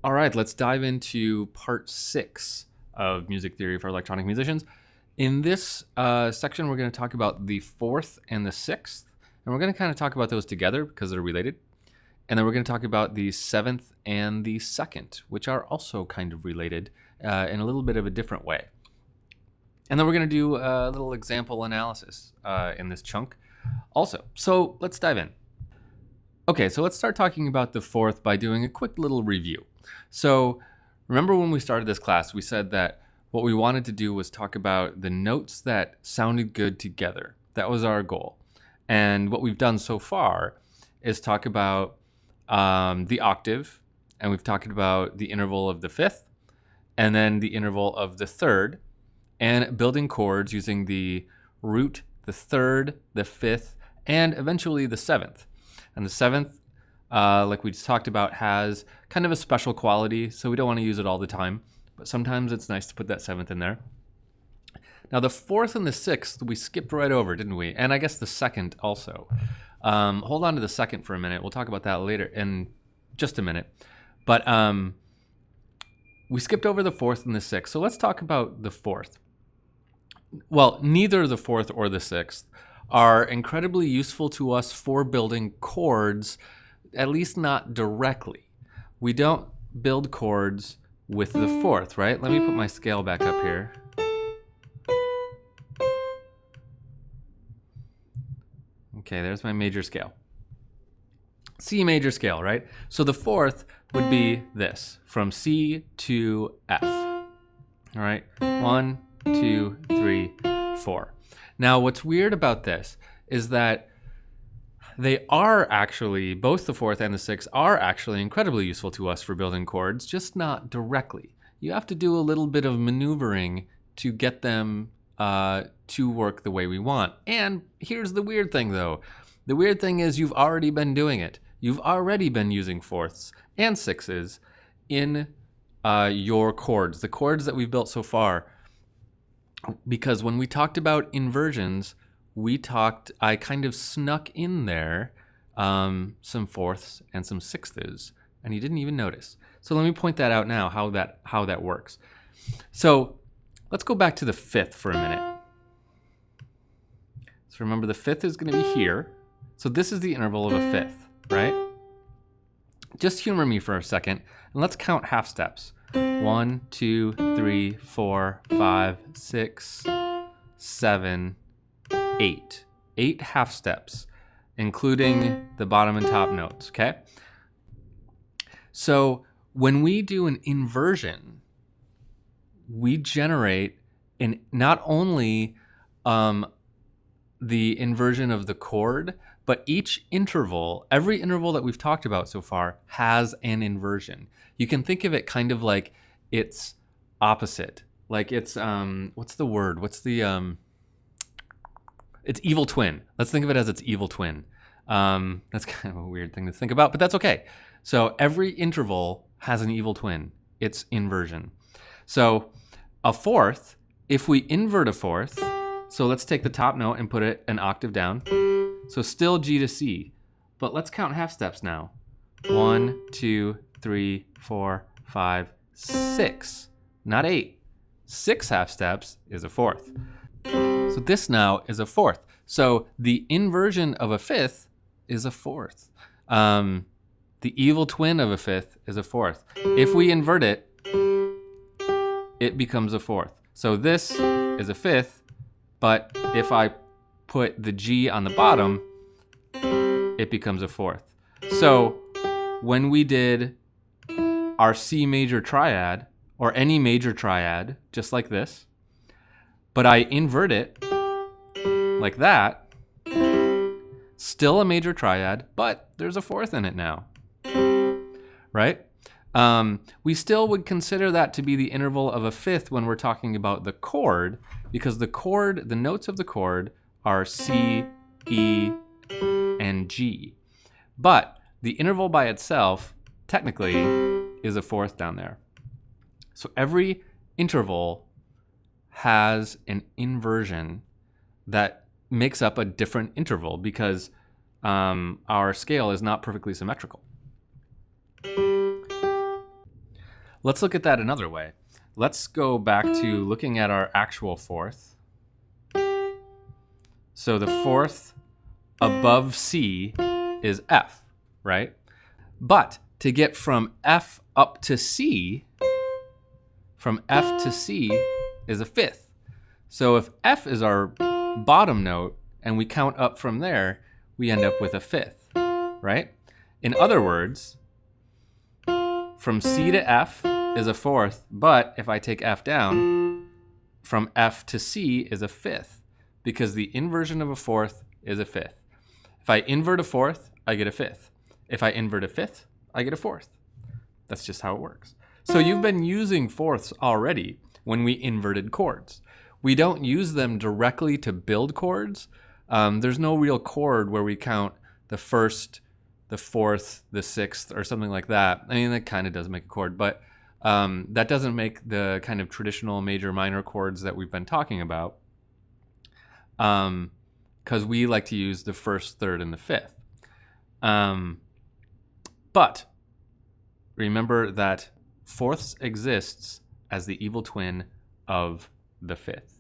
All right, let's dive into part 6 of music theory for electronic musicians. In this section, we're going to talk about the 4th and the 6th, and we're going to kind of talk about those together because they're related. And then we're going to talk about the 7th and the 2nd, which are also kind of related in a little bit of a different way. And then we're going to do a little example analysis in this chunk also. So let's dive in. Okay, so let's start talking about the 4th by doing a quick little review. So remember when we started this class, we said that what we wanted to do was talk about the notes that sounded good together. That was our goal. And what we've done so far is talk about the octave, and we've talked about the interval of the 5th, and then the interval of the 3rd, and building chords using the root, the 3rd, the 5th, and eventually the 7th. And the 7th, like we just talked about, has kind of a special quality, so we don't want to use it all the time, but sometimes it's nice to put that 7th in there. Now the 4th and the 6th, we skipped right over, didn't we? And I guess the 2nd also. Hold on to the 2nd for a minute. We'll talk about that later in just a minute. But we skipped over the 4th and the 6th, so let's talk about the 4th. Well, neither the 4th or the 6th are incredibly useful to us for building chords, at least not directly. We don't build chords with the 4th, right? Let me put my scale back up here. Okay, there's my major scale. C major scale, right? So the 4th would be this, from C to F. All right, 1, 2, 3, 4. Now, what's weird about this is that they are actually, both the 4th and the 6th are actually incredibly useful to us for building chords, just not directly. You have to do a little bit of maneuvering to get them to work the way we want. And here's the weird thing, though. The weird thing is you've already been doing it. You've already been using 4ths and 6s in your chords, the chords that we've built so far. Because when we talked about inversions, I kind of snuck in there some 4ths and some 6ths, and you didn't even notice. So let me point that out now, how that works. So let's go back to the 5th for a minute. So remember, the 5th is going to be here. So this is the interval of a 5th, right? Just humor me for a second, and let's count half steps. 1, 2, 3, 4, 5, 6, 7, 8. 8 half steps, including the bottom and top notes, okay? So when we do an inversion, we generate not only the inversion of the chord, but each interval, every interval that we've talked about so far, has an inversion. You can think of it kind of like it's opposite. Like it's, what's the word? It's evil twin. Let's think of it as its evil twin. That's kind of a weird thing to think about, but that's okay. So every interval has an evil twin. It's inversion. So a 4th, if we invert a 4th, so let's take the top note and put it an octave down. So still G to C, but let's count half steps now. 1, 2, 3, 4, 5, 6. Not 8. 6 half steps is a 4th. So this now is a 4th. So the inversion of a 5th is a 4th. The evil twin of a 5th is a 4th. If we invert it, it becomes a 4th. So this is a 5th, but if I put the G on the bottom, it becomes a 4th. So when we did our C major triad, or any major triad, just like this, but I invert it like that, still a major triad, but there's a 4th in it now, right? We still would consider that to be the interval of a 5th when we're talking about the chord, because the notes of the chord are C, E, and G. But the interval by itself, technically, is a 4th down there. So every interval has an inversion that makes up a different interval because our scale is not perfectly symmetrical. Let's look at that another way. Let's go back to looking at our actual fourth. So the fourth above C is F, right? But to get from F up to C, from F to C is a fifth. So if F is our bottom note and we count up from there, we end up with a fifth, right? In other words, from C to F is a fourth, but if I take F down, from F to C is a fifth, because the inversion of a fourth is a fifth. If I invert a fourth, I get a fifth. If I invert a fifth, I get a fourth. That's just how it works. So you've been using fourths already when we inverted chords. We don't use them directly to build chords. There's no real chord where we count the first, the fourth, the sixth, or something like that. I mean, that kind of does make a chord, but that doesn't make the kind of traditional major minor chords that we've been talking about, because we like to use the first, third, and the fifth. But remember that fourths exists as the evil twin of the fifth.